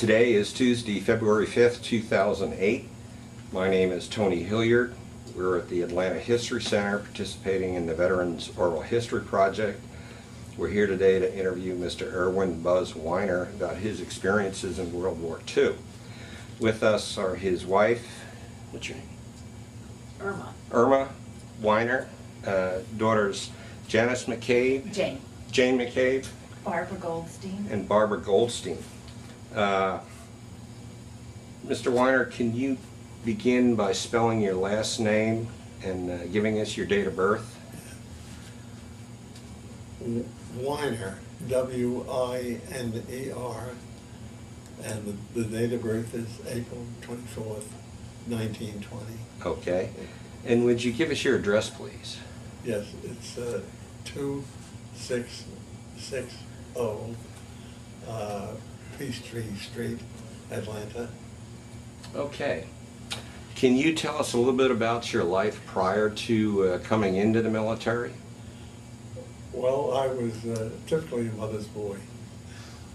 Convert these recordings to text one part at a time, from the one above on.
Today is Tuesday, February 5th, 2008. My name is Tony Hilliard. We're at the Atlanta History Center participating in the Veterans Oral History Project. We're here today to interview Mr. Irwin Buzz Winer about his experiences in World War II. With us are his wife, what's your name? Irma Winer, daughters Janice McCabe, Jane McCabe, Barbara Goldstein. and Barbara Goldstein. Mr. Winer, can you begin by spelling your last name and giving us your date of birth? Winer, W-I-N-E-R, and the date of birth is April 24th, 1920. Okay. And would you give us your address, please? Yes, it's 2660 Peachtree Street, Atlanta. Okay. Can you tell us a little bit about your life prior to coming into the military? Well, I was typically a mother's boy.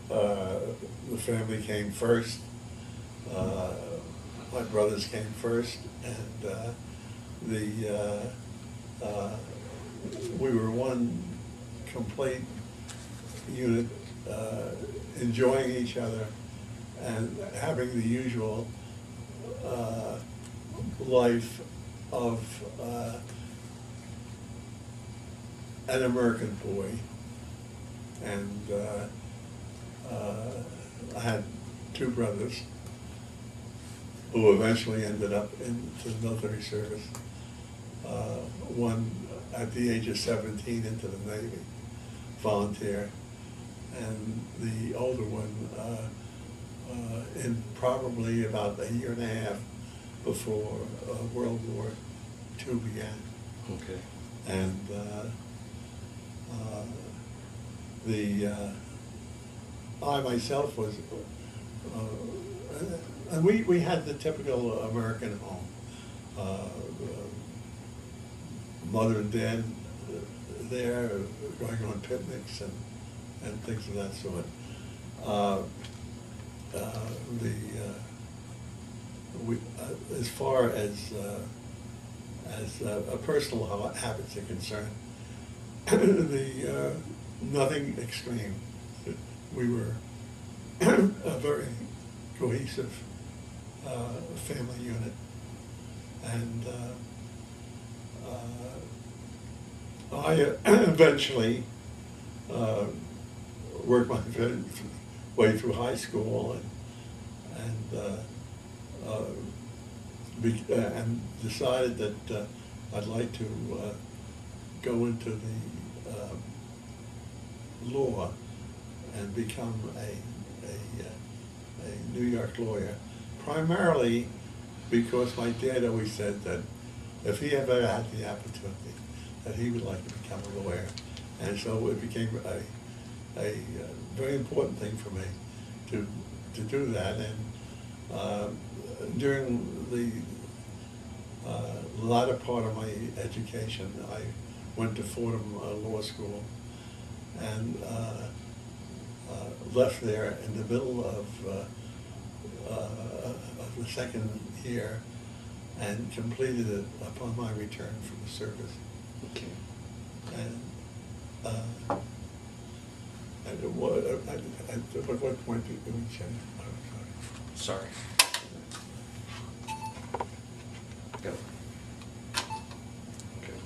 The family came first. My brothers came first, and we were one complete unit, enjoying each other and having the usual life of an American boy. And I had two brothers who eventually ended up into the military service. One at the age of 17 into the Navy, volunteer, and the older one in probably about a year and a half before World War II began. Okay. And I myself was, and we had the typical American home. Mother and dad there, going on picnics and things of that sort. As far as personal habits are concerned, nothing extreme. We were a very cohesive family unit, and I eventually worked my way through high school and decided that I'd like to go into the law and become a New York lawyer, primarily because my dad always said that if he ever had the opportunity, that he would like to become a lawyer. And so it became a very important thing for me to do that. And during the latter part of my education, I went to Fordham Law School and left there in the middle of the second year and completed it upon my return from the service. Okay. And at what point did we change? Sorry. Go. Okay.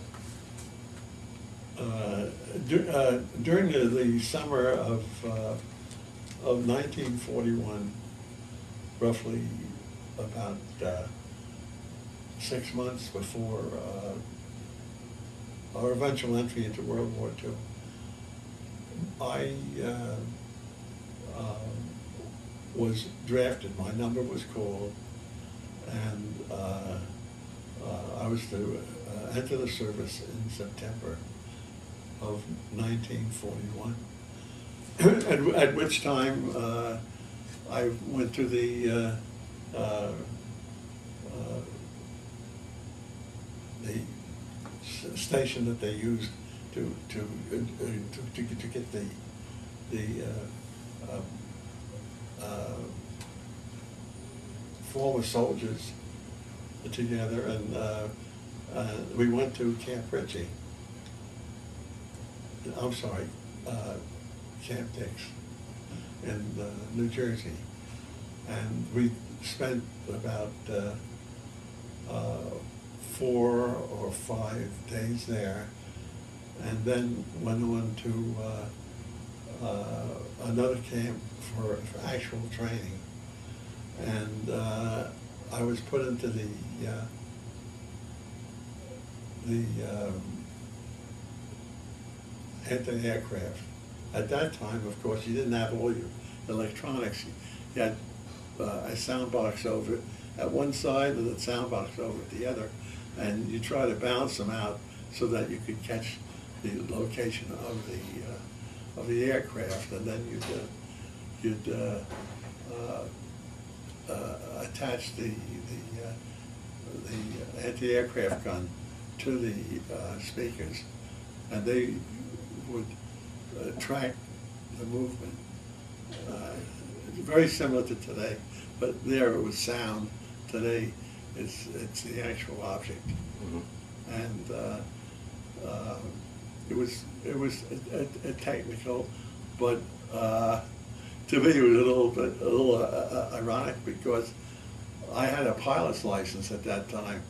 During the summer of 1941, roughly about 6 months before our eventual entry into World War II, I was drafted. My number was called, and I was to enter the service in September of 1941, at which time I went to the station that they used to get the former soldiers together, and we went to Camp Ritchie. I'm sorry, Camp Dix in New Jersey. And we spent about 4 or 5 days there, and then went on to another camp for actual training. And I was put into the anti-aircraft. At that time, of course, you didn't have all your electronics. You had a sound box over at one side and a sound box over at the other, and you try to balance them out so that you could catch the location of the aircraft, and then you'd attach the anti-aircraft gun to the speakers, and they would track the movement. Very similar to today, but there it was sound. Today, it's the actual object. Mhm. And it was a technical, but to me it was a little ironic, because I had a pilot's license at that time.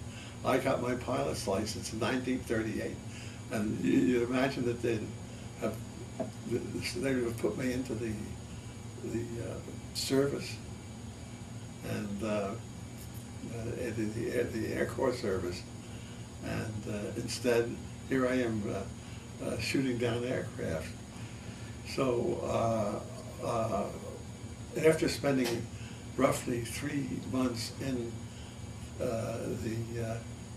I got my pilot's license in 1938, and you imagine that they would have put me into the service, and the Air Corps service, and instead here I am shooting down aircraft. So after spending roughly 3 months in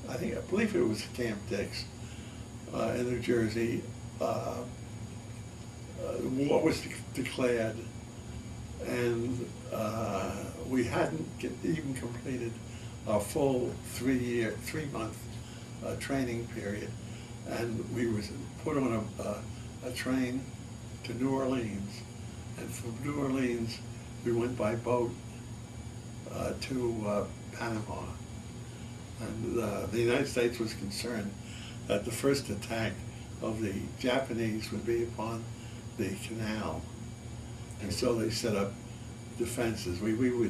I believe it was Camp Dix in New Jersey, war was declared, and we hadn't even completed a full 3-month training period, and we was put on a train to New Orleans, and from New Orleans we went by boat to Panama. And the United States was concerned that the first attack of the Japanese would be upon the canal, and so they set up defenses. We were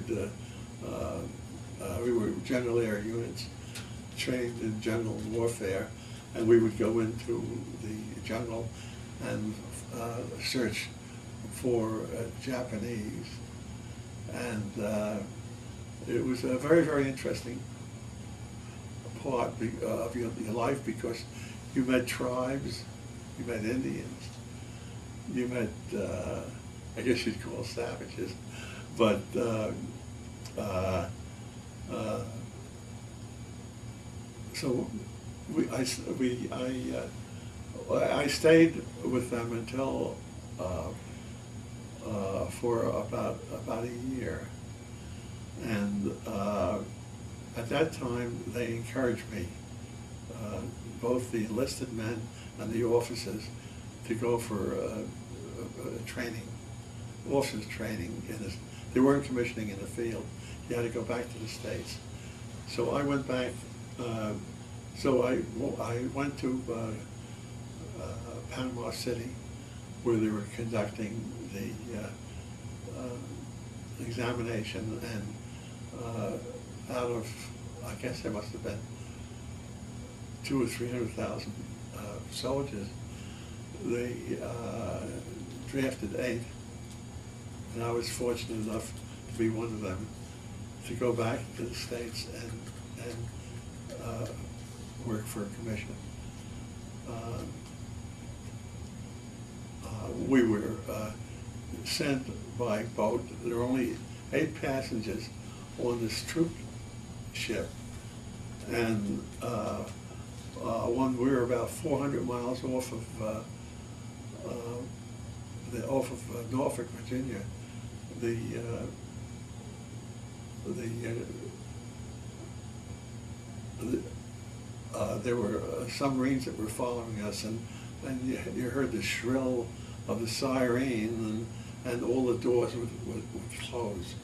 general air units trained in general warfare, and we would go into the jungle and search for Japanese, and it was a very, very interesting part of your life, because you met tribes, you met Indians, you met, I guess you'd call savages, but so I stayed with them until for about a year, and at that time they encouraged me, both the enlisted men and the officers, to go for training, officers training. They weren't commissioning in the field. You had to go back to the States. So I went back. So I went to Panama City, where they were conducting the examination, and out of, I guess there must have been 200,000 or 300,000 soldiers, they drafted 8, and I was fortunate enough to be one of them, to go back to the States and work for a commission. We were sent by boat. There were only 8 passengers on this troop ship, and we were about 400 miles off of Norfolk, Virginia. There were submarines that were following us, and you heard the shrill of the siren, and all the doors would close,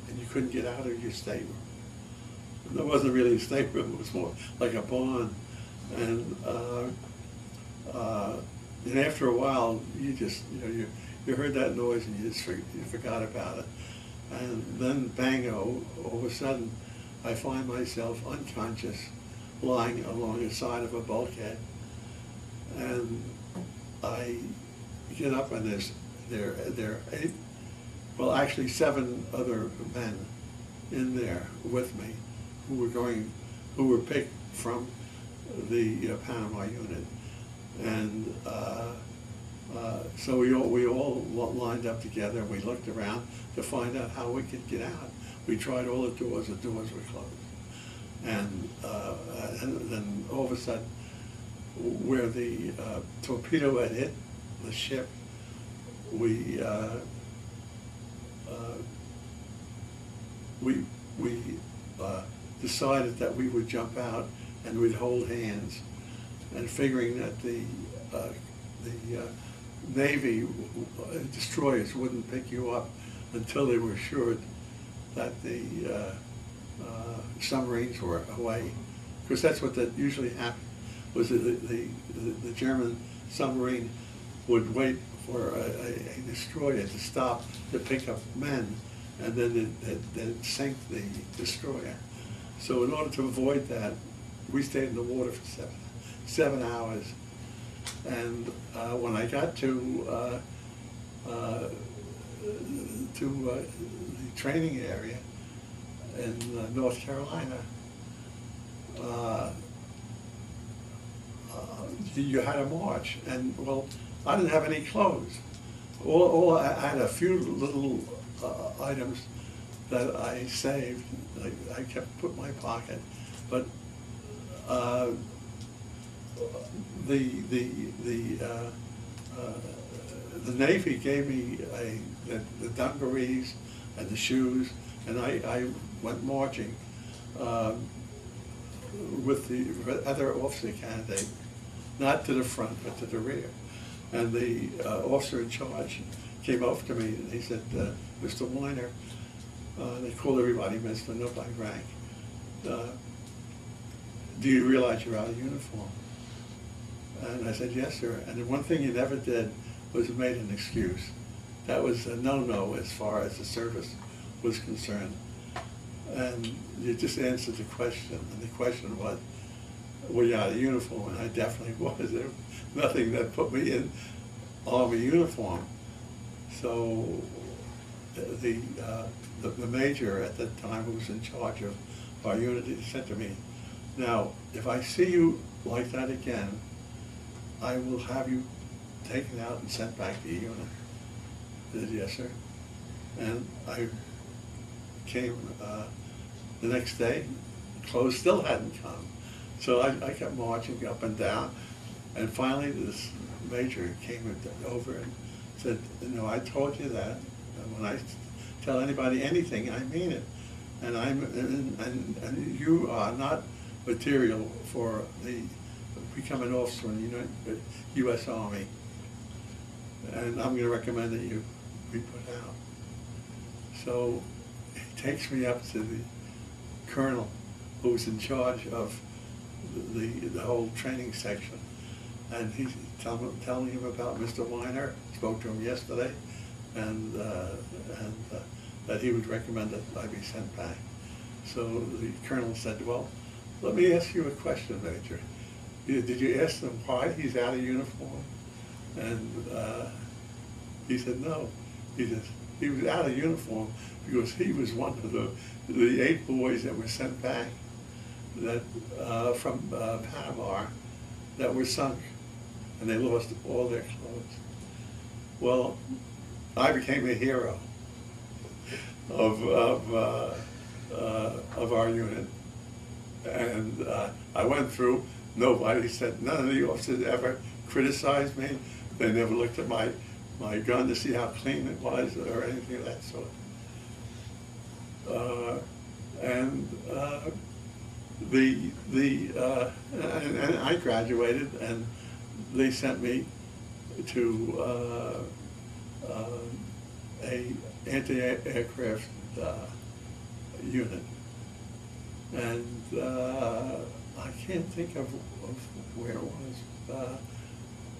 and you couldn't get out of your stateroom. There wasn't really a stateroom, it was more like a barn. And after a while, you just, you heard that noise and you forgot about it. And then bango, all of a sudden, I find myself unconscious, lying along the side of a bulkhead. And I get up and there are 8, well actually 7 other men in there with me who were picked from the Panama unit. And so we all lined up together and we looked around to find out how we could get out. We tried all the doors were closed. And then all of a sudden, where the torpedo had hit the ship, we decided that we would jump out and we'd hold hands, and figuring that the Navy destroyers wouldn't pick you up until they were assured that the submarines were away, because that's what that usually happened. Was the German submarine would wait for a destroyer to stop to pick up men, and then they'd sink the destroyer. So in order to avoid that, we stayed in the water for 7 hours. And when I got to the training area in North Carolina, you had to march, and well, I didn't have any clothes. I had a few little items that I saved. I kept put in my pocket, but the Navy gave me the dungarees and the shoes, and I went marching with the other officer candidate, not to the front but to the rear. And the officer in charge came over to me and he said, "Mr. Winer," they call everybody Mr. not by rank, "do you realize you're out of uniform?" And I said, "Yes, sir." And the one thing he never did was made an excuse. That was a no-no as far as the service was concerned. And you just answered the question, and the question was, were you out of uniform? And I definitely was. There was nothing that put me in Army uniform. So the major at that time, who was in charge of our unit, he said to me, "Now, if I see you like that again, I will have you taken out and sent back to your unit." I said, "Yes, sir." And I came the next day, clothes still hadn't come. So I kept marching up and down, and finally this major came over and said, "I told you that, and when I tell anybody anything, I mean it. And and you are not material for become an officer in the U.S. Army, and I'm going to recommend that you be put out." So he takes me up to the colonel who was in charge of the whole training section, and he's telling him about Mr. Winer. Spoke to him yesterday, and that he would recommend that I be sent back. So the colonel said, "Well, let me ask you a question, Major. Did you ask him why he's out of uniform?" And he said, "No." He said he was out of uniform because he was one of the 8 boys that were sent back from Panama that were sunk, and they lost all their clothes. Well, I became a hero of our unit, and I went through. Nobody said, none of the officers ever criticized me. They never looked at my gun to see how clean it was or anything of that sort. And I graduated, and they sent me to a anti-aircraft unit. And I can't think of where it was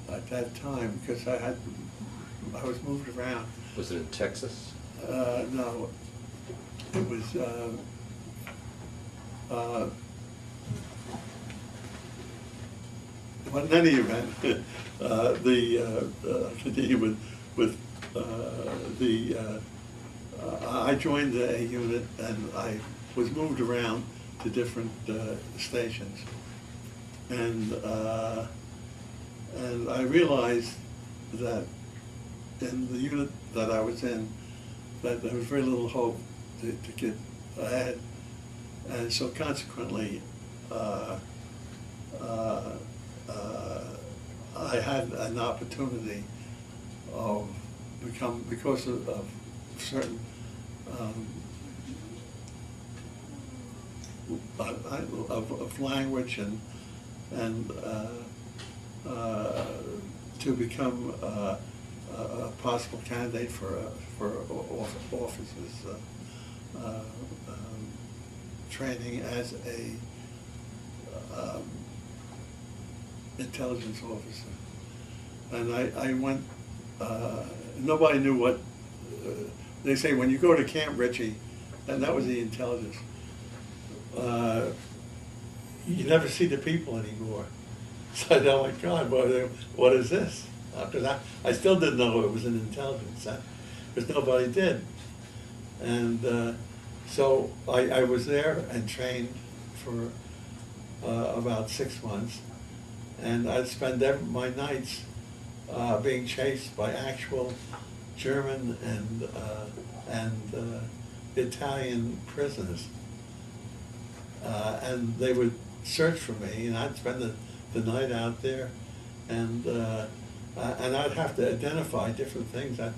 at that time, because I was moved around. Was it in Texas? No, it was, well, in any event, continue with I joined a unit, and I was moved around to different stations. And I realized that in the unit that I was in, that there was very little hope to get ahead. And so consequently, I had an opportunity of because of certain of language and to become a possible candidate for offices, training as a intelligence officer. And I went, nobody knew what, they say when you go to Camp Ritchie, and that was the intelligence, you never see the people anymore. So I thought, oh my God, what is this? Because I still didn't know it was an intelligence, because nobody did. And so I was there and trained for about 6 months, and I'd spend my nights being chased by actual German and Italian prisoners. And they would search for me, and I'd spend the night out there, and I'd have to identify different things. I'd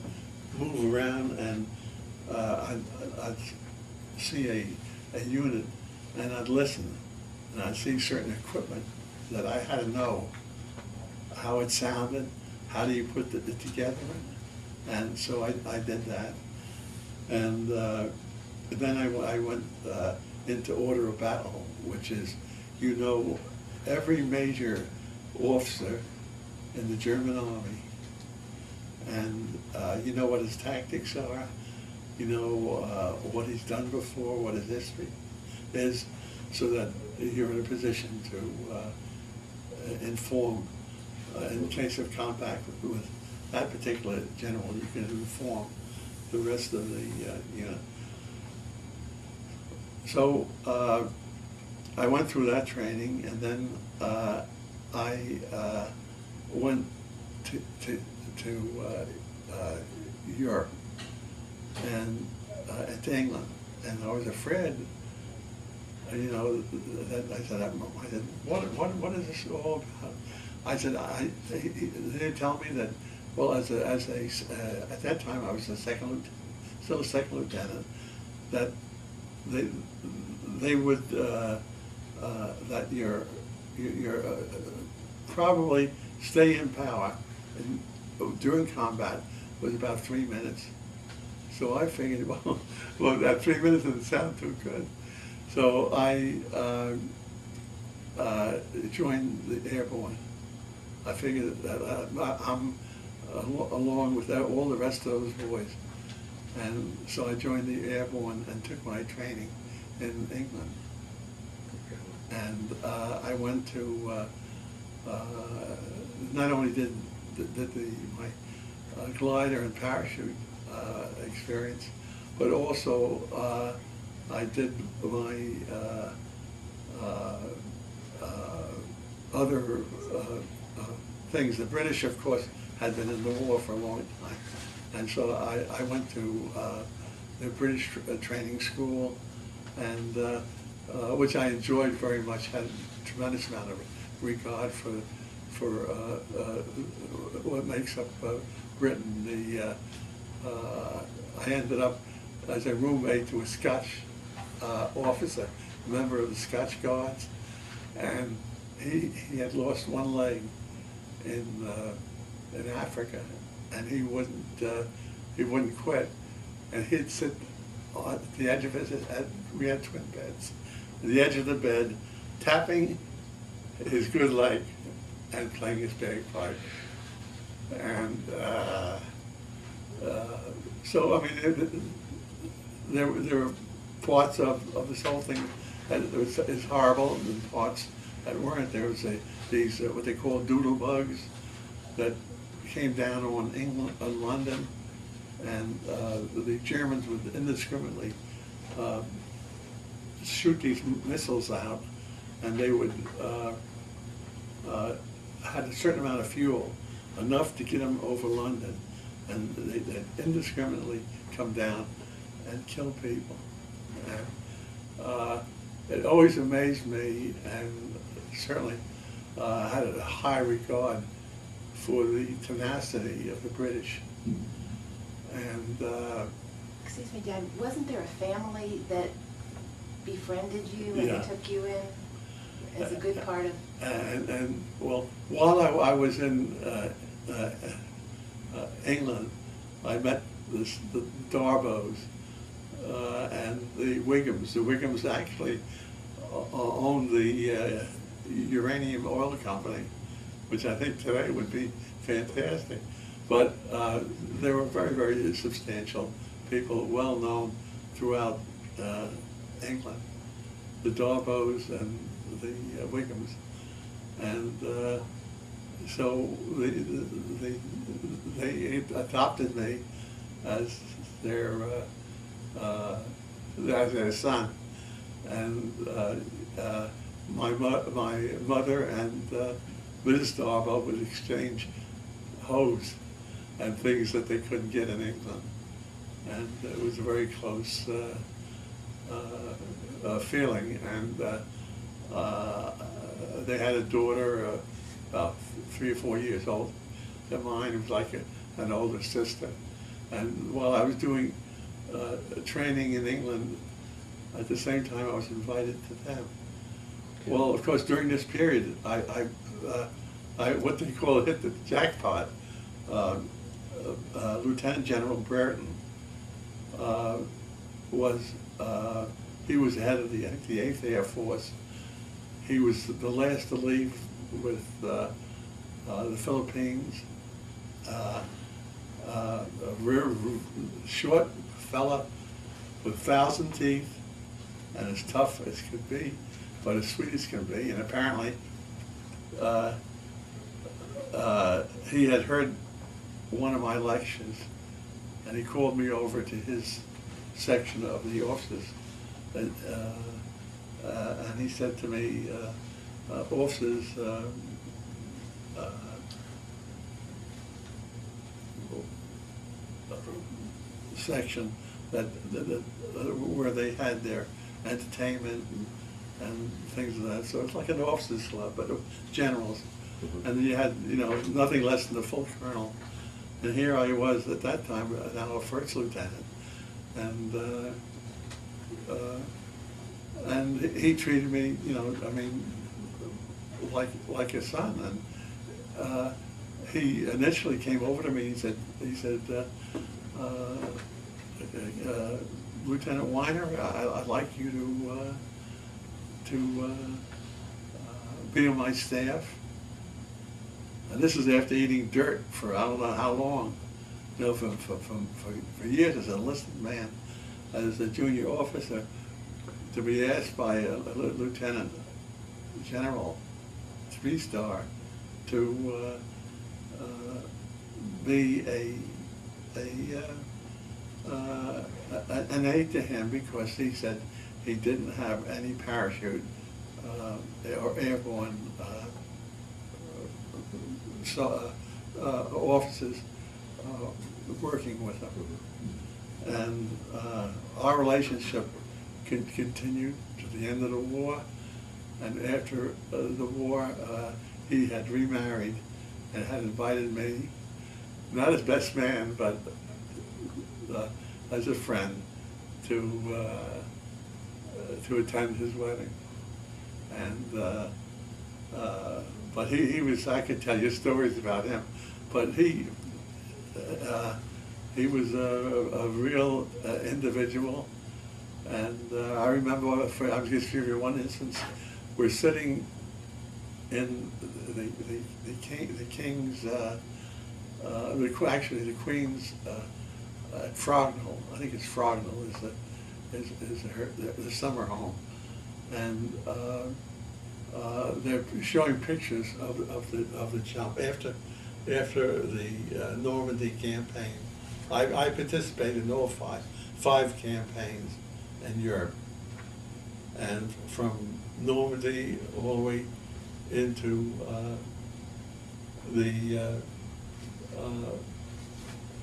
move around, and I'd see a unit, and I'd listen, and I'd see certain equipment that I had to know how it sounded, how do you put it together, and so I did that. And then I went into order of battle, which is, you know, every major officer in the German army, and you know what his tactics are, you know what he's done before, what his history is, so that you're in a position to inform. In case of contact with that particular general, you can inform the rest of the unit. So I went through that training, and then I went to Europe and to England, and I was afraid. You know, that I said, what is this all about? I said, they tell me that, well, at that time I was still a second lieutenant, that they would that you're probably stay in power during combat was about 3 minutes. So I figured, well, that 3 minutes doesn't sound too good. So I joined the airborne. I figured that I'm along with all the rest of those boys. And so I joined the airborne and took my training in England. And I went to, not only did my glider and parachute experience, but also I did my other things. The British, of course, had been in the war for a long time. And so I went to the British training school, and which I enjoyed very much, had a tremendous amount of regard for what makes up Britain. I ended up as a roommate to a Scotch officer, a member of the Scotch Guards, and he had lost one leg in Africa, and he wouldn't quit, and he'd sit on the edge of his head. We had twin beds, the edge of the bed, tapping his good leg and playing his bagpipe. And so, I mean, there were parts of this whole thing that is horrible, and parts that weren't. There was these what they call doodle bugs that came down on England, on London, and the Germans would indiscriminately shoot these missiles out, and they would had a certain amount of fuel, enough to get them over London, and they'd indiscriminately come down and kill people. And it always amazed me, and certainly had a high regard for the tenacity of the British. And Excuse me, Dad, wasn't there a family that befriended you Yeah. and took you in as a good part of? and well, while I was in England, I met the Darbos and the Wiggums. The Wiggums actually owned the uranium oil company, which I think today would be fantastic. But they were very, very substantial people, well known throughout England, the Darbos and the Wiggums. And so they adopted me as their son. And my mother and Mrs. Darbo would exchange hose and things that they couldn't get in England. And it was a very close feeling. And they had a daughter about 3 or 4 years old than mine, who was like an older sister. And while I was doing training in England, at the same time I was invited to them. Well, of course, during this period, I what they call hit the jackpot. Lieutenant General Brereton he was head of the 8th Air Force. He was the last to leave with the Philippines. A real short fella with 1,000 teeth and as tough as could be, but as sweet as can be. And apparently, he had heard one of my lectures, and he called me over to his section of the officers, and he said to me, officers, section where they had their entertainment and things like that. So it's like an officers club, but generals. Mm-hmm. And you had, nothing less than a full colonel. And here I was at that time, now a first lieutenant. And he treated me, like a son. And he initially came over to me. He said, Lieutenant Winer, I'd like you to be on my staff. And this is after eating dirt for I don't know how long, for years as an enlisted man, as a junior officer, to be asked by a lieutenant general, 3-star, to be an aide to him, because he said he didn't have any parachute or airborne officers working with him. And our relationship continued to the end of the war. And after the war, he had remarried and had invited me, not as best man, but as a friend, to attend his wedding. And but he was, I could tell you stories about him, but he was a real individual, And I remember, I'll just give you one instance. We're sitting in the king's, actually the queen's at Frognall. I think it's Frognall is the summer home, and they're showing pictures of the jump after the Normandy campaign. I participated in all five campaigns in Europe, and from Normandy all the way into the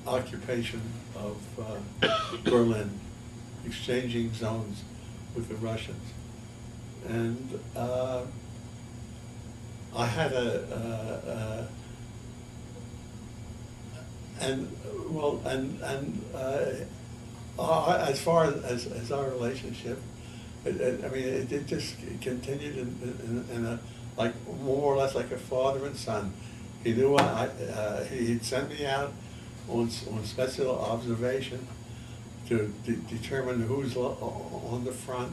occupation of Berlin, exchanging zones with the Russians. And I had as far as our relationship, I mean, it just continued in a, like, more or less like a father and son. He knew he'd send me out on special observation to determine who's on the front,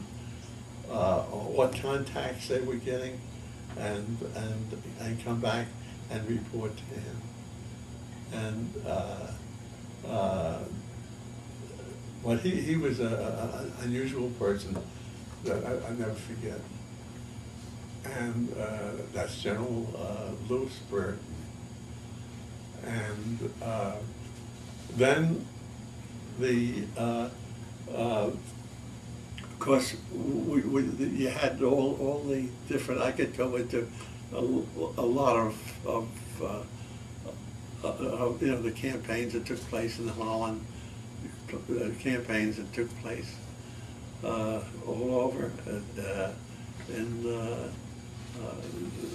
what contacts they were getting, and come back and report to him. And but he was an unusual person that I never forget. And that's General Louis Brereton. And then of course, you had all the different, I could go into a lot of you know, the campaigns that took place in Holland, campaigns that took place all over, and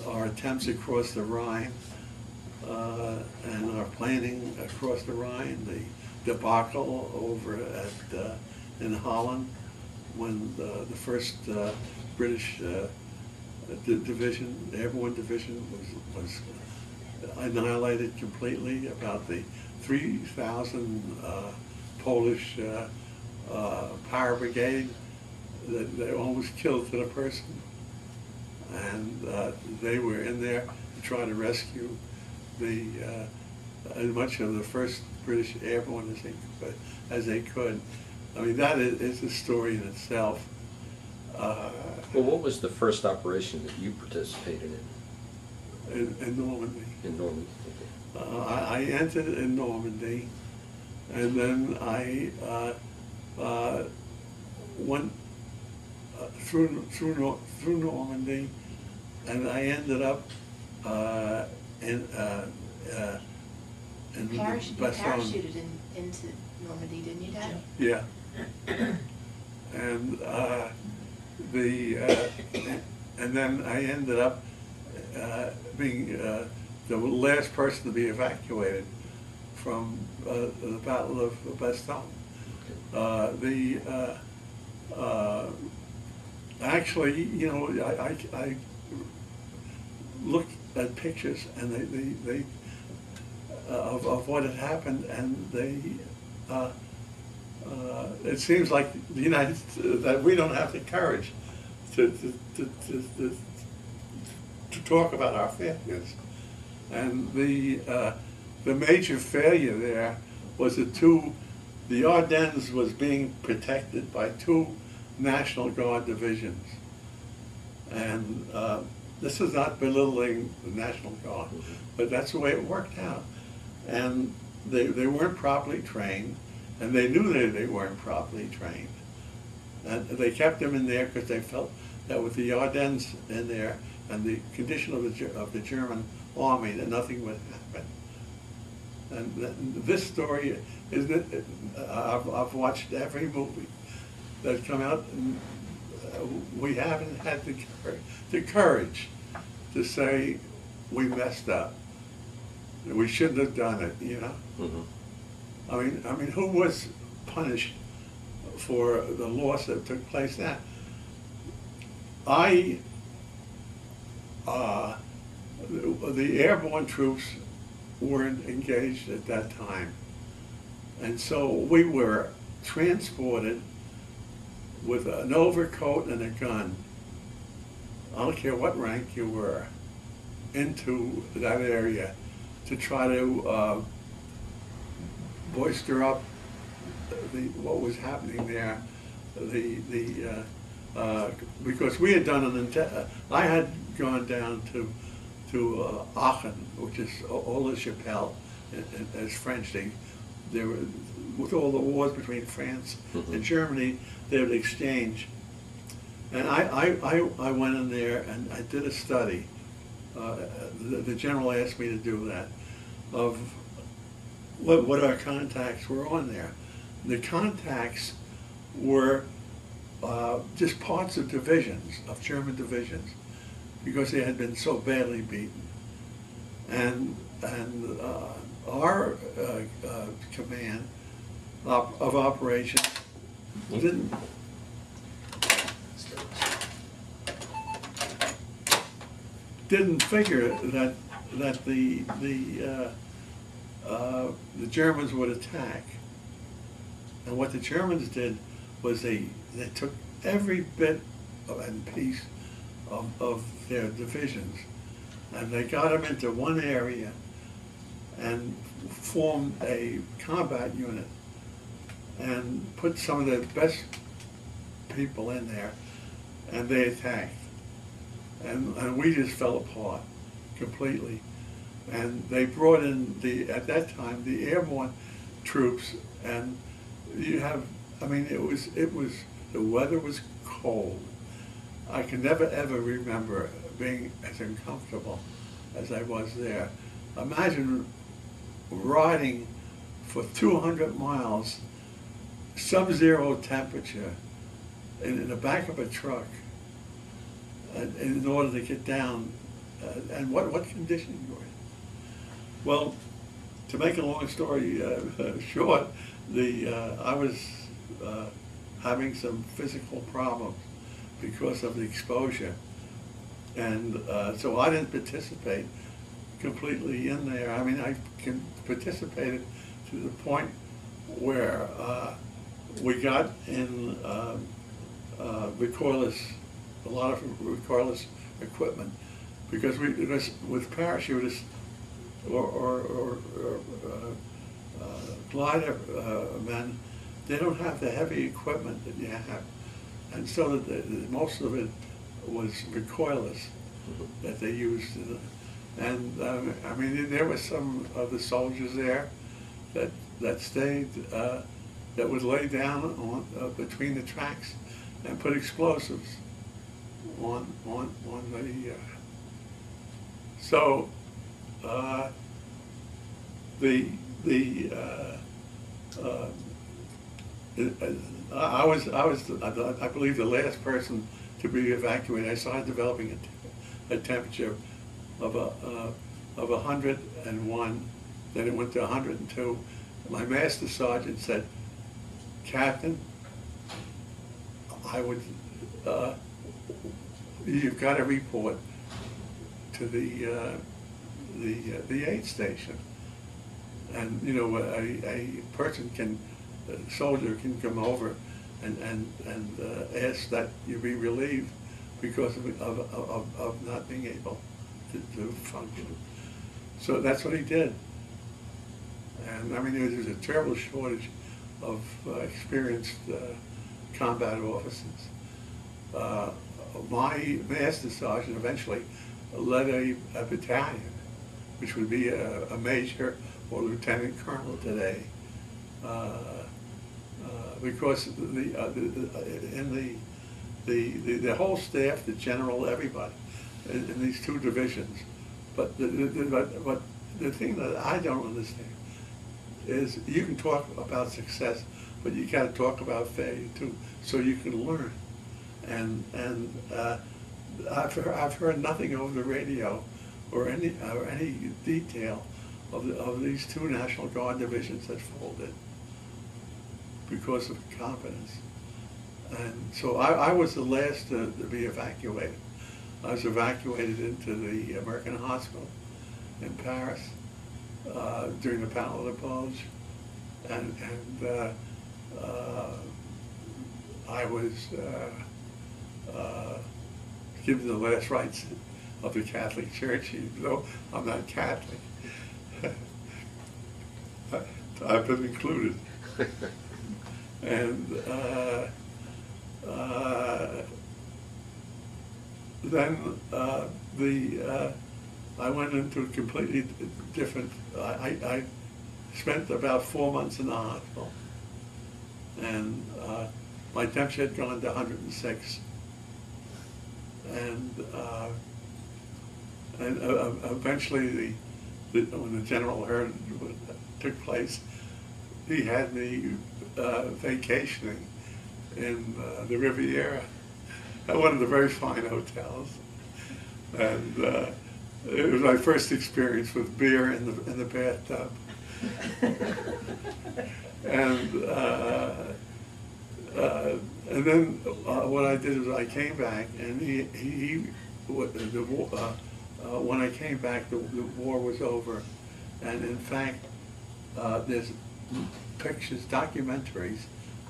our attempts across the Rhine, and our planning across the Rhine, the debacle over at in Holland, when the first British division, airborne division, was annihilated completely. About the 3,000 Polish power brigade that they almost killed to the person, and they were in there to try to rescue as much of the first British airborne as they could. I mean, that is a story in itself. Well, what was the first operation that you participated in? In Normandy. In Normandy. I entered in Normandy, and then I went through Normandy, and I ended up in You parachuted into Normandy, didn't you, Dad? Yeah. And and then I ended up being the last person to be evacuated from the Battle of Basil. Actually, you know, I looked at pictures, and they of what had happened, and it seems like the United that we don't have the courage to talk about our failures. And the major failure there was the Ardennes was being protected by 2 National Guard divisions. And this is not belittling the National Guard, but that's the way it worked out. And they weren't properly trained, and they knew they weren't properly trained. And they kept them in there because they felt that with the Ardennes in there and the condition of the German army, that nothing would happen. And this story is, I've watched every movie that's come out, and we haven't had the courage to say we messed up. We shouldn't have done it, you know? Mm-hmm. I mean, who was punished for the loss that took place then? The airborne troops weren't engaged at that time. And so we were transported with an overcoat and a gun, I don't care what rank you were, into that area to try to boister up what was happening there. Because we had done I had gone down to Aachen, which is Ola Chapelle, as French. They were, with all the wars between France and Germany, they would exchange. And I went in there and I did a study. The general asked me to do that, of what our contacts were on there. The contacts were just parts of divisions, of German divisions, because they had been so badly beaten. And our command of operations didn't figure that the Germans would attack. And what the Germans did was they took every bit and piece of their divisions, and they got them into one area and formed a combat unit and put some of the best people in there, and they attacked. And we just fell apart completely. And they brought in at that time, the airborne troops, and the weather was cold. I can never ever remember being as uncomfortable as I was there. Imagine riding for 200 miles, sub-zero temperature, in the back of a truck, in order to get down, and what condition you were in. Well, to make a long story short, I was having some physical problems because of the exposure, and so I didn't participate completely in there. I mean, I participated to the point where we got in recoilless, a lot of recoilless equipment, because with parachutists or glider men, they don't have the heavy equipment that you have, and so most of it was recoilless that they used. And I mean, there were some of the soldiers there that stayed, that would lay down on between the tracks and put explosives on the. So I believe the last person to be evacuated. I started developing a temperature of 101, then it went to 102. My master sergeant said, "Captain, you've got to report to the aid station." And you know, a soldier can come over and ask that you be relieved because of not being able to function. So that's what he did. And I mean, there was a terrible shortage of experienced combat officers. My master sergeant eventually led a battalion, which would be a major or lieutenant colonel today, because the whole staff, the general, everybody in these two divisions. But the thing that I don't understand is you can talk about success, but you got to talk about failure too, so you can learn. And I've heard nothing over the radio or any detail of these two National Guard divisions that folded because of competence. And so I was the last to be evacuated. I was evacuated into the American hospital in Paris during the Battle of the Bulge, and I was given the last rites of the Catholic Church, even though I'm not Catholic. I've been included. And then I went into a completely different, I spent about 4 months in the hospital. And my temperature had gone to 106. And eventually, when the general herd took place, he had me vacationing in the Riviera at one of the very fine hotels. And it was my first experience with beer in the bathtub. And then what I did is I came back, and when I came back, the war was over, and in fact, there's pictures, documentaries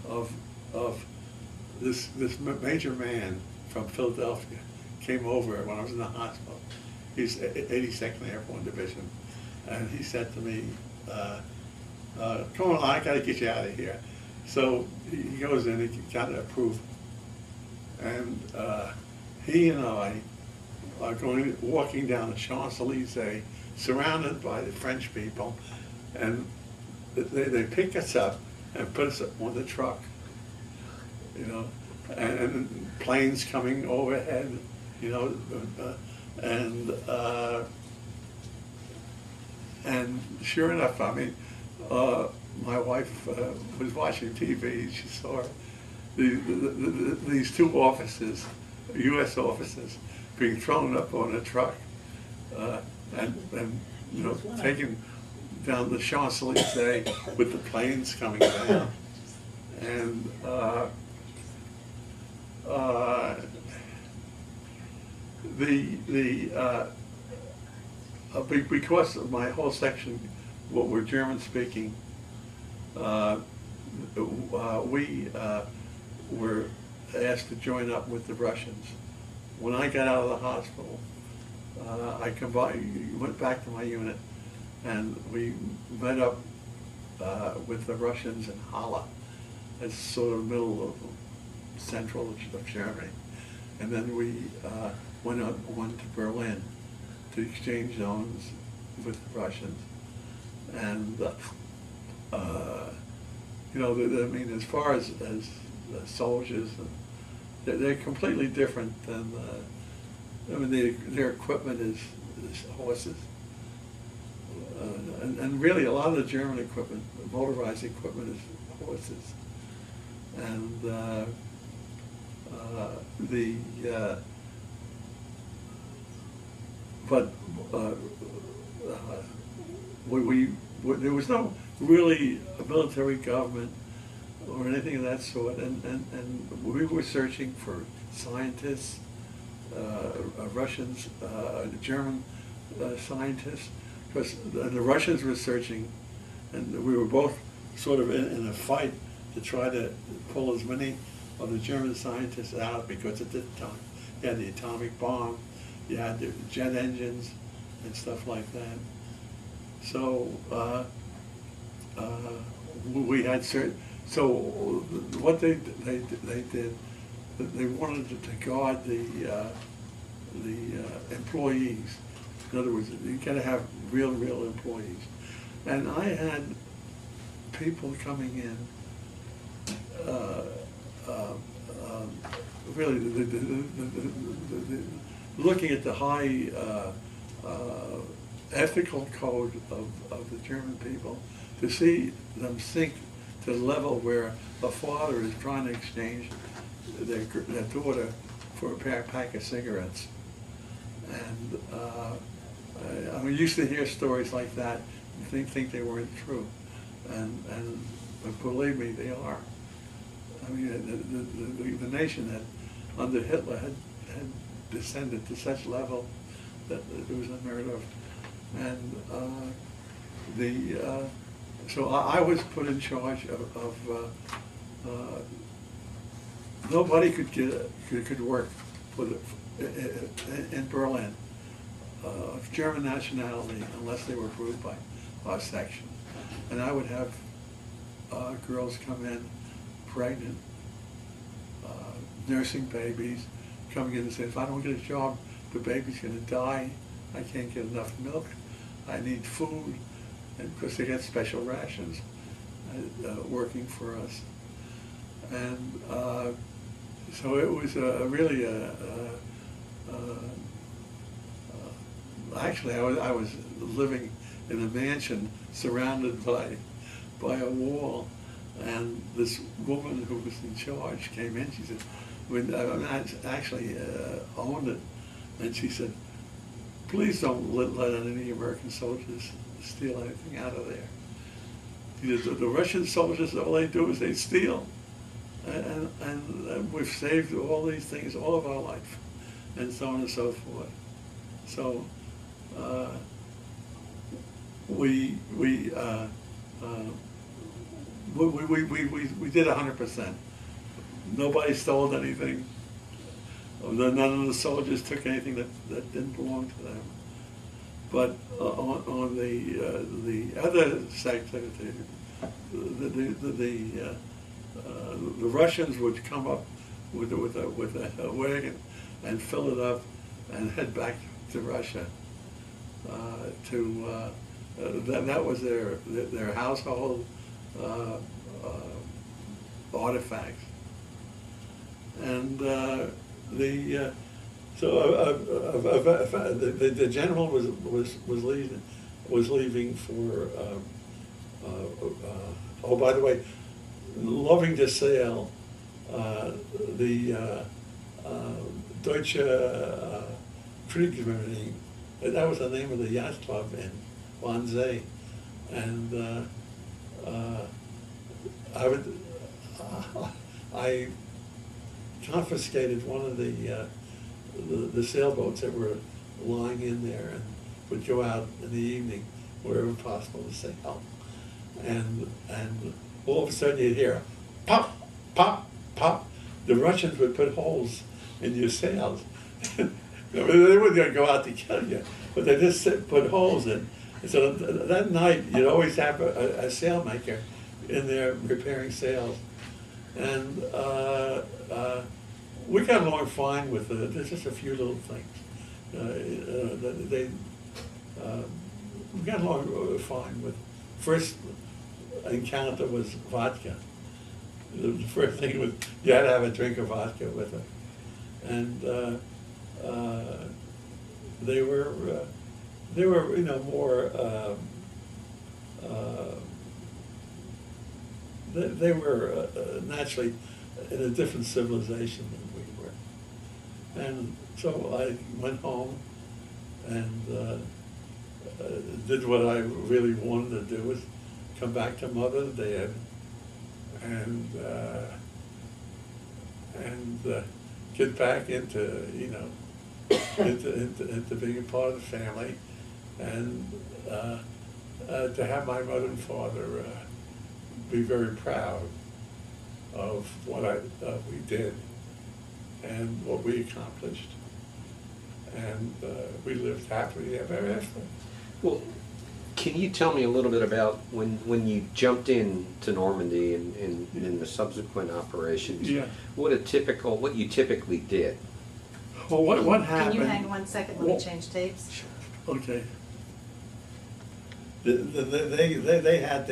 of this major man from Philadelphia came over when I was in the hospital. He's 82nd Airborne Division, and he said to me, "Come on, I got to get you out of here." So he goes in, he got it approved, and he and I are walking down the Champs-Élysées, surrounded by the French people, and they pick us up and put us on the truck, you know, and planes coming overhead, you know, and sure enough, I mean, my wife was watching TV. She saw these two officers, U.S. officers, being thrown up on a truck and you know, taken down the Champs-Élysées with the planes coming down. And because of my whole section, what were German speaking, we were asked to join up with the Russians. When I got out of the hospital, I went back to my unit, and we met up with the Russians in Halle. It's sort of middle of central of Germany. And then we went to Berlin to exchange zones with the Russians. And you know, I mean, as far as soldiers, they're completely different than. I mean, their equipment is horses, and really a lot of the German equipment, motorized equipment, is horses, and there was no really a military government or anything of that sort, and we were searching for scientists, Russians, German scientists, because the Russians were searching, and we were both sort of in a fight to try to pull as many of the German scientists out, because at that time you had the atomic bomb, you had the jet engines and stuff like that. So we had certain. So what they did, they wanted to guard the employees. In other words, you got to have real employees. And I had people coming in, really looking at the high ethical code of the German people, to see them sink to the level where a father is trying to exchange their daughter for a pack of cigarettes. And I mean, used to hear stories like that and think they weren't true, but believe me, they are. I mean, the nation had, under Hitler, had descended to such level that it was unheard of. And so I was put in charge of nobody could work for in Berlin of German nationality unless they were approved by our section. And I would have girls come in pregnant, nursing babies, coming in and saying, if I don't get a job, the baby's going to die. I can't get enough milk. I need food. And because they get special rations working for us. And so it was really actually I was living in a mansion surrounded by a wall, and this woman who was in charge came in. She said, I actually owned it, and she said, please don't let any American soldiers steal anything out of there. The Russian soldiers, all they do is they steal. And we've saved all these things all of our life, and so on and so forth. So we did 100%. Nobody stole anything. None of the soldiers took anything that didn't belong to them. But on the other sector, the Russians would come up with a wagon and fill it up and head back to Russia. That was their household artifacts. And the general was leaving for. Oh, by the way, loving to sail, the Deutsche Kriegsmarine. That was the name of the yacht club in Wannsee, and I confiscated one of the sailboats that were lying in there, and would go out in the evening wherever possible to sail, and all of a sudden you'd hear pop, pop, pop. The Russians would put holes in your sails. They wouldn't go out to kill you, but they just put holes in. And so that night, you'd always have a sailmaker in there repairing sails. And we got along fine with it. There's just a few little things. We got along fine with. First encounter was vodka. The first thing was you had to have a drink of vodka with it. And they were more. They were naturally in a different civilization than we were, and so I went home and did what I really wanted to do, was come back to Mother and Dad and get back into into being a part of the family, and to have my mother and father be very proud of what we did and what we accomplished, and we lived happily ever after. Well, can you tell me a little bit about when you jumped into Normandy and in the subsequent operations? Yeah. What you typically did? Well, what happened? Can you hang 1 second? Let me change tapes. Sure. Okay. They had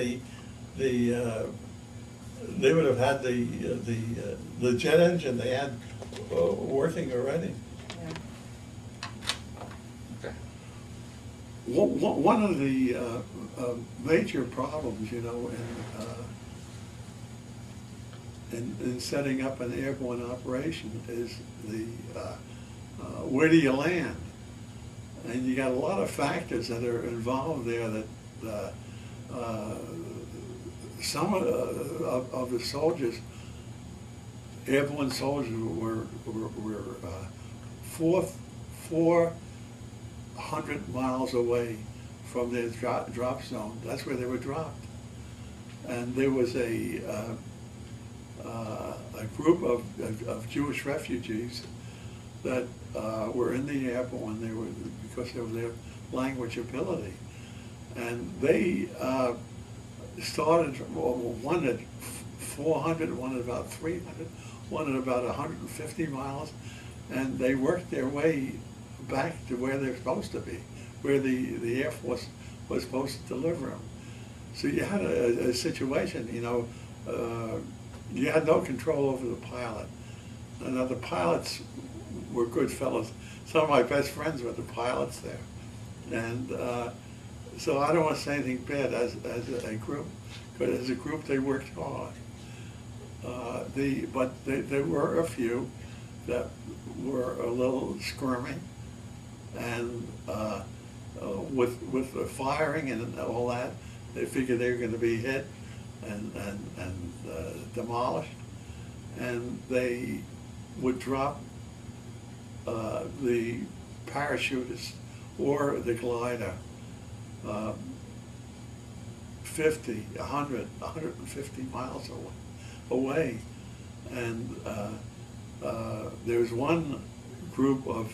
they would have had the jet engine they had working already. Okay. One of the major problems, in setting up an airborne operation is where do you land? And you got a lot of factors that are involved there that some of the soldiers, airborne soldiers, were 400 miles away from their drop zone. That's where they were dropped. And there was a group of Jewish refugees that were in the airborne. They were, because of their language ability, and they started, one at 400, one at about 300, one at about 150 miles, and they worked their way back to where they're supposed to be, where the Air Force was supposed to deliver them. So you had a situation, you know, you had no control over the pilot. Now the pilots were good fellows. Some of my best friends were the pilots there. And so I don't want to say anything bad as a group, but as a group they worked hard. But there were a few that were a little squirmy, and with the firing and all that, they figured they were going to be hit and demolished, and they would drop the parachutist or the glider 50, 100, 150 miles away. And there was one group of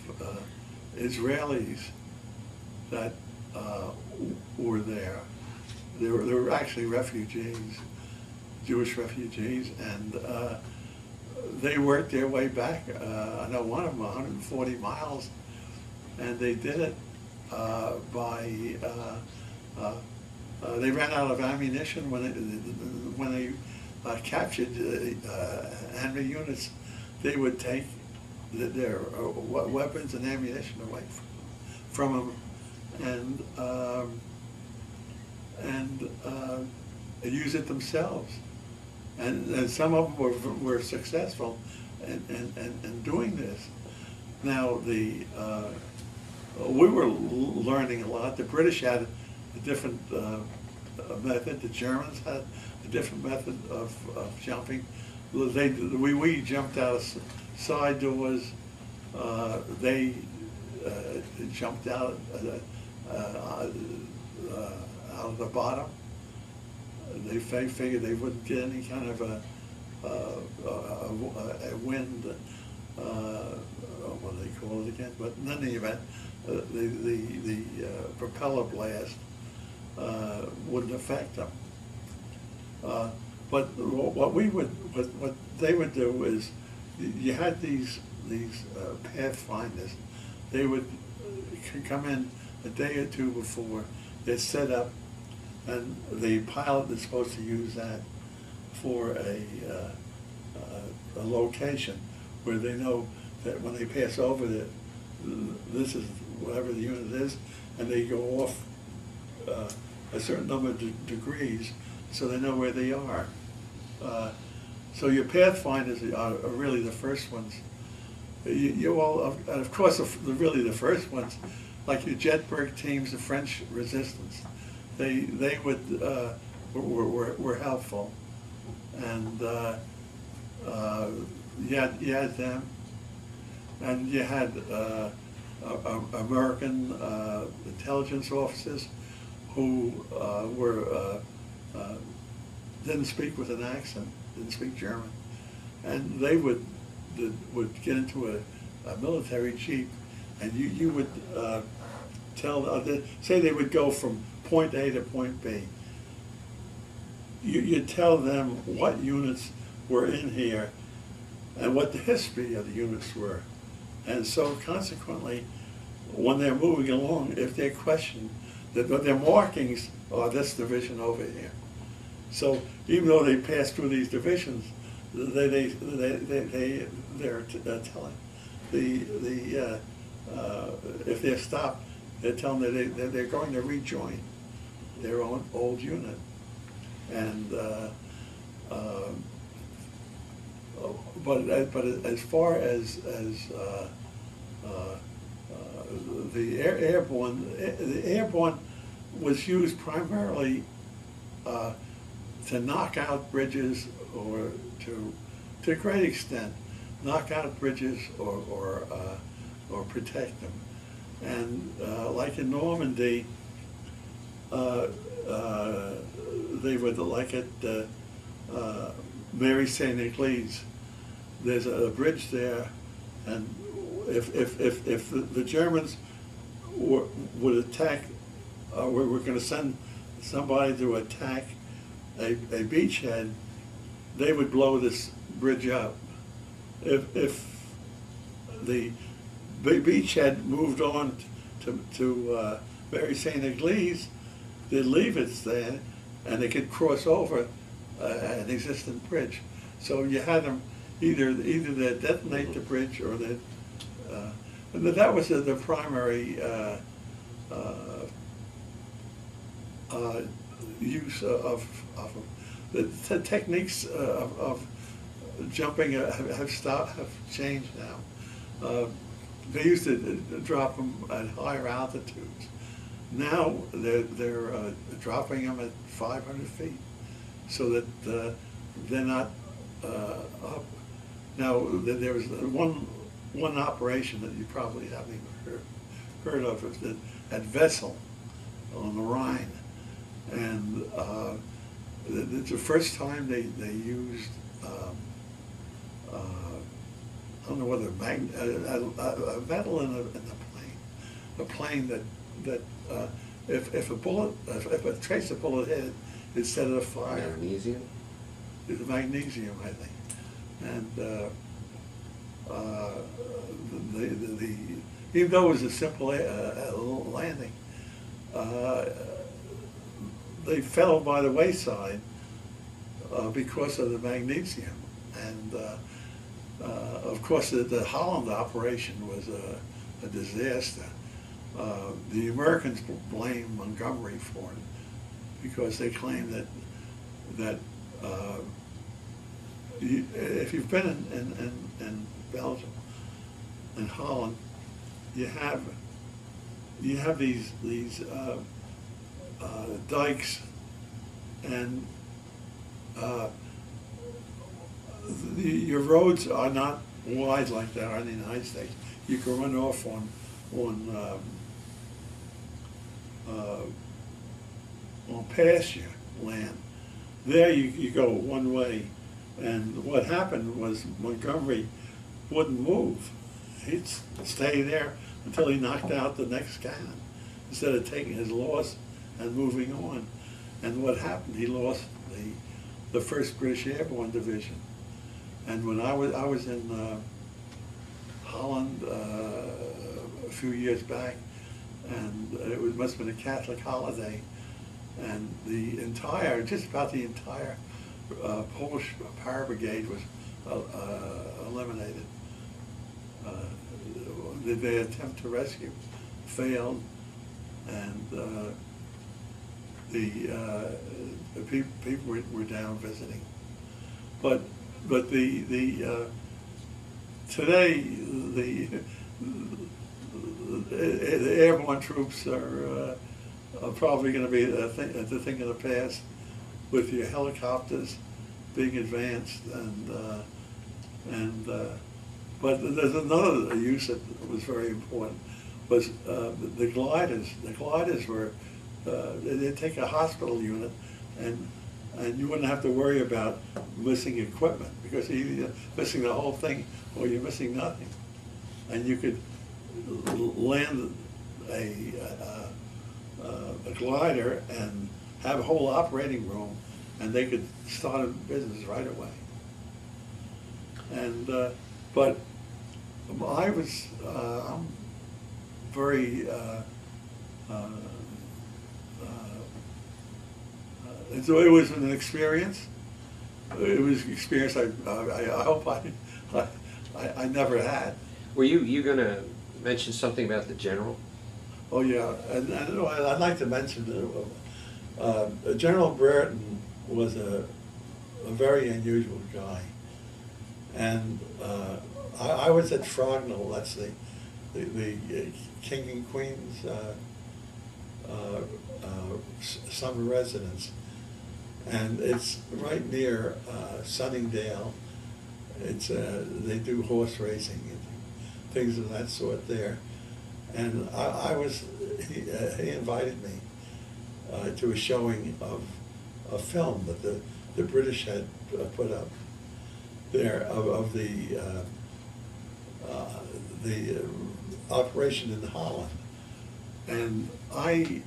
Israelis that were there. They were actually refugees, Jewish refugees, and they worked their way back. I know one of them 140 miles, and they did it by they ran out of ammunition when they captured enemy units. They would take their weapons and ammunition away from them, and use it themselves. And some of them were successful in doing this. Now we were learning a lot. The British had a different method. The Germans had a different method of jumping. We jumped out of side doors. They jumped out of the bottom. They figured they wouldn't get any kind of a wind, what do they call it again? But in any event, the propeller blast wouldn't affect them. But what they would do is, you had these pathfinders. They would come in a day or two before. They'd set up, and the pilot is supposed to use that for a location where they know that when they pass over it, this is whatever the unit is, and they go off a certain number of degrees, so they know where they are. So your pathfinders are really the first ones. And of course, really the first ones, like your Jetberg teams, the French resistance, they would were helpful, and you had them, and you had American intelligence officers who didn't speak with an accent, didn't speak German, and they would get into a military jeep, and you would tell, say they would go from point A to point B. You'd tell them what units were in here and what the history of the units were. And so consequently, when they're moving along, if they're questioned, their markings are this division over here. So even though they pass through these divisions, they're telling if they're stopped, they're telling that they're going to rejoin their own old unit. And but as far as the airborne was used primarily to knock out bridges, or to a great extent knock out bridges or protect them. And like in Normandy, they would, like at Mary St. Eglise. There's a bridge there, and if the Germans would attack, we're going to send somebody to attack a beachhead, they would blow this bridge up. If the beachhead moved on to Mary St. Eglise, they'd leave it there, and they could cross over an existing bridge. So you had them either they'd detonate the bridge or they'd, and that was the primary use of the techniques of jumping have changed now. They used to drop them at higher altitudes. Now they're dropping them at 500 feet, so that they're not up. Now there was one operation that you probably haven't even heard of, at Basil on the Rhine, and the first time they used I don't know whether a metal in a plane that if a trace of bullet hit it, it set it afire. Magnesium? It's magnesium, I think, and even though it was a simple landing, they fell by the wayside because of the magnesium, and of course the Holland operation was a disaster. The Americans blamed Montgomery for it because they claimed that if you've been in Belgium and Holland, you have these dikes, and your roads are not wide like they are in the United States. You can run off on pasture land. There you go one way, and what happened was Montgomery wouldn't move. He'd stay there until he knocked out the next cannon, instead of taking his loss and moving on. And what happened? He lost the 1st British Airborne Division. And when I was in Holland a few years back, and it must have been a Catholic holiday, and just about the entire Polish Power Brigade was eliminated. Their attempt to rescue failed, and the people were down visiting. But today the airborne troops are probably going to be the thing of the past, with your helicopters being advanced, but there's another use that was very important, was the gliders. The gliders were, they'd take a hospital unit, and you wouldn't have to worry about missing equipment, because you're either missing the whole thing or you're missing nothing. And you could land a glider and have a whole operating room, and they could start a business right away. And but I'm very so it was an experience. It was an experience I hope I never had. Were you going to mention something about the general? Oh yeah, and I'd like to mention that General Brereton was a very unusual guy, and I was at Frognal. That's the King and Queen's summer residence, and it's right near Sunningdale. It's they do horse racing and things of that sort there, and he invited me to a showing of a film that the the British had put up there of the operation in Holland. And I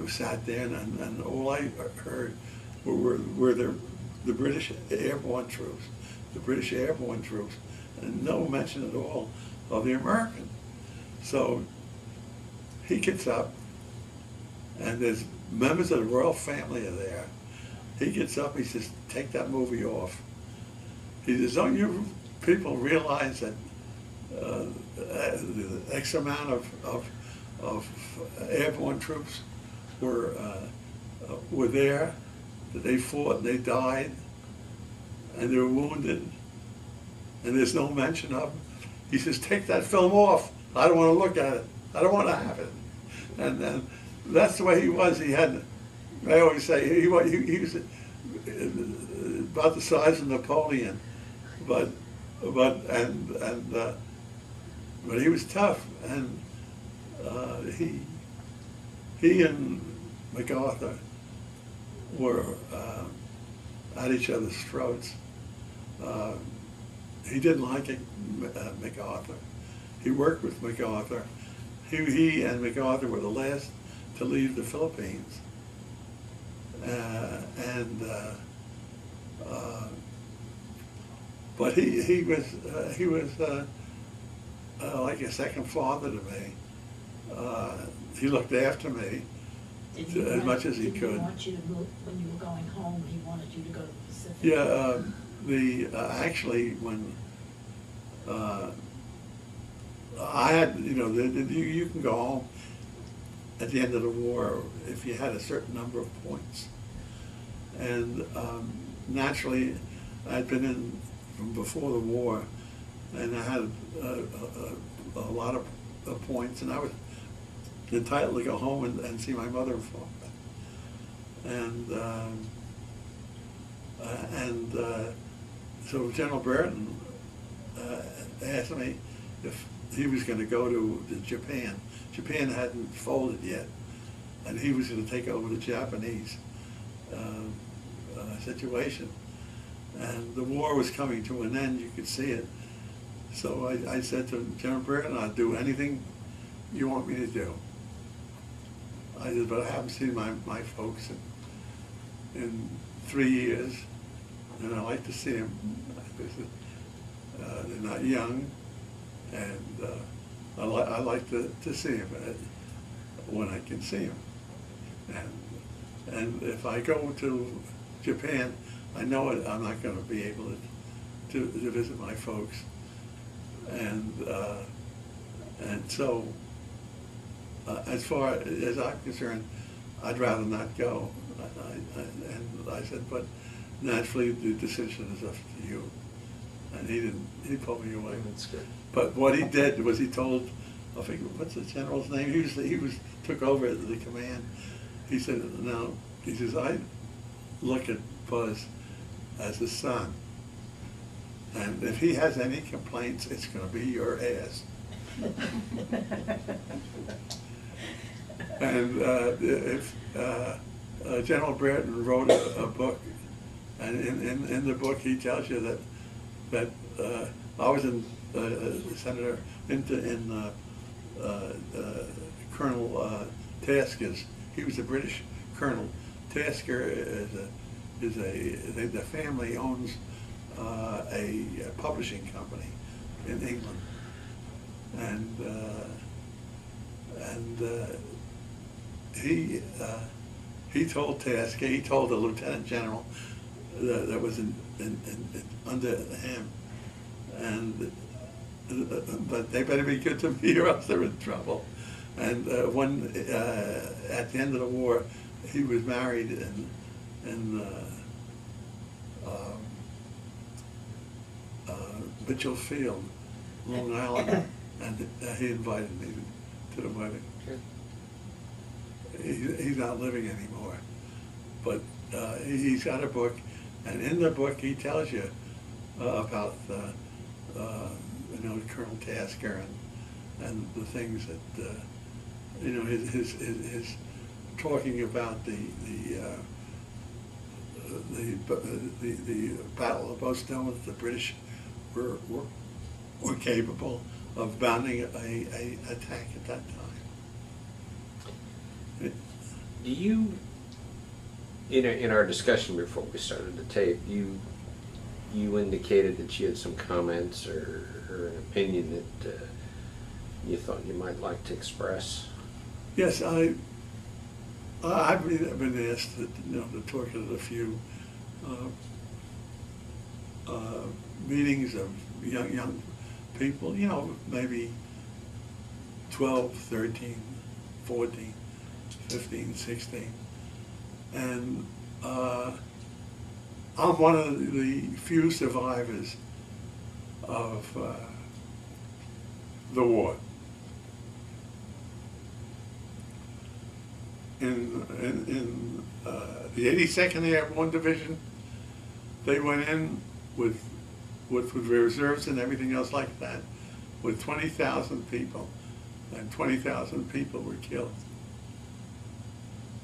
sat there, and all I heard were the British airborne troops, and no mention at all of the American. So he gets up, and there's members of the royal family are there. He gets up, he says, "Take that movie off." He says, "Don't you people realize that the X amount of airborne troops were there, that they fought and they died, and they were wounded, and there's no mention of them?" He says, "Take that film off. I don't want to look at it. I don't want to have it." And that's the way he was. He had, I always say, he was about the size of Napoleon, but he was tough, and he and MacArthur were at each other's throats. He didn't like MacArthur. He worked with MacArthur. He and MacArthur were the last to leave the Philippines, but he was like a second father to me. He looked after me as much as he could. Did he want you to move when you were going home? He wanted you to go to the Pacific. Yeah, actually when I had, you can go home at the end of the war if you had a certain number of points, and naturally I'd been in from before the war, and I had a lot of points, and I was entitled to go home and see my mother and father. And so General Brereton asked me if he was going to go to Japan. Japan hadn't folded yet, and he was going to take over the Japanese situation. And the war was coming to an end, you could see it. So I said to General Brereton, "I'll do anything you want me to do." I said, "But I haven't seen my folks in 3 years, and I'd like to see them. They're not young, and I like to see them when I can see them. And if I go to Japan, I know I'm not going to be able to visit my folks. And so, as far as I'm concerned, I'd rather not go." And I said, "But naturally, the decision is up to you." And he pulled me away. That's good. But what he did was he told, I think, what's the general's name? He took over the command. He said, "No," he says, "I look at Buzz as a son. And if he has any complaints, it's going to be your ass." And if General Brereton wrote a book, and in the book he tells you that I was in Senator in Colonel Tasker's. He was a British colonel. Tasker is the family owns a publishing company in England, and he told Tasker, he told the lieutenant general that was under him, but they better be good to me or else they're in trouble. And when at the end of the war, he was married in Mitchell Field, Long Island, and he invited me to the wedding. He's not living anymore, but he's got a book, and in the book he tells you about Colonel Tasker and the things that his talking about the Battle of Basil, the British were capable of mounting a attack at that time. Do you, in our discussion before we started the tape, you indicated that you had some comments or an opinion that you thought you might like to express? Yes, I've been asked to talk at a few meetings of young people, maybe 12, 13, 14, 15, 16. And I'm one of the few survivors of the war. In the 82nd Airborne Division, they went in with reserves and everything else like that, with 20,000 people, and 20,000 people were killed.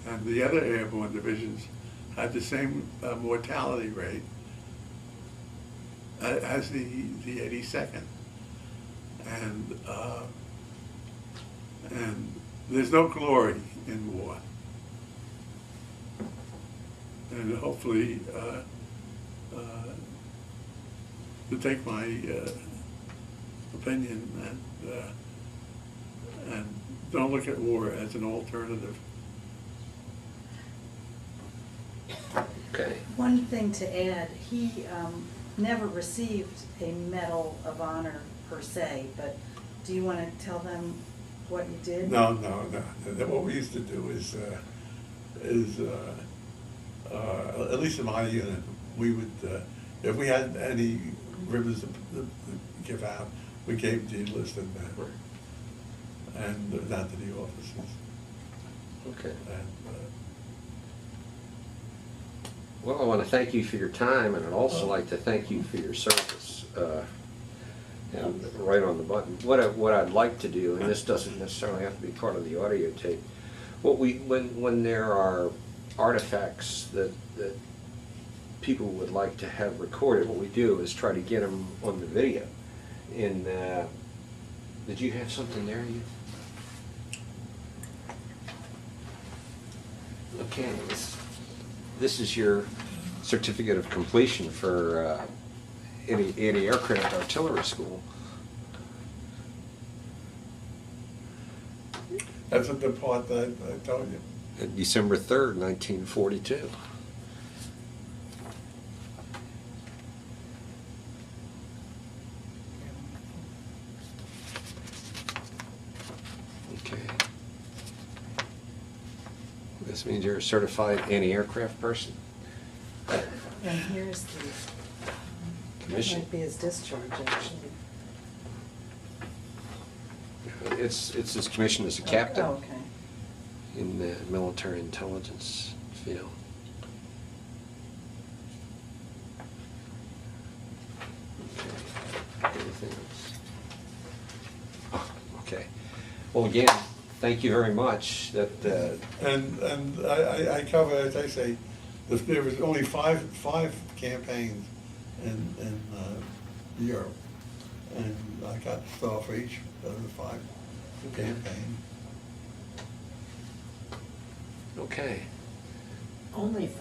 And the other airborne divisions had the same mortality rate as the 82nd. And there's no glory in war. And hopefully, to take my opinion and don't look at war as an alternative. Okay. One thing to add, he never received a Medal of Honor per se, but do you want to tell them what you did? No. What we used to do is at least in my unit, we would, if we had any ribbons to give out, we gave the enlisted men and not to the officers. Okay. And, Well, I want to thank you for your time, and I'd also like to thank you for your service. And right on the button. What I'd like to do, and this doesn't necessarily have to be part of the audio tape, when there are artifacts that people would like to have recorded, what we do is try to get them on the video. And did you have something there? Okay. This is your certificate of completion for anti-aircraft artillery school. that's the part that I told you. December 3rd, 1942. Okay. This means you're a certified anti-aircraft person. And here's the, that Commission. might be his discharge, actually. It's his commission as a captain Oh, okay. in the military intelligence field. Okay. Anything else? Oh, okay. Well, again, thank you very much. And I cover, as I say, there was only five campaigns in Europe, and I got the star for each of the 5 campaigns. Okay. Only 5.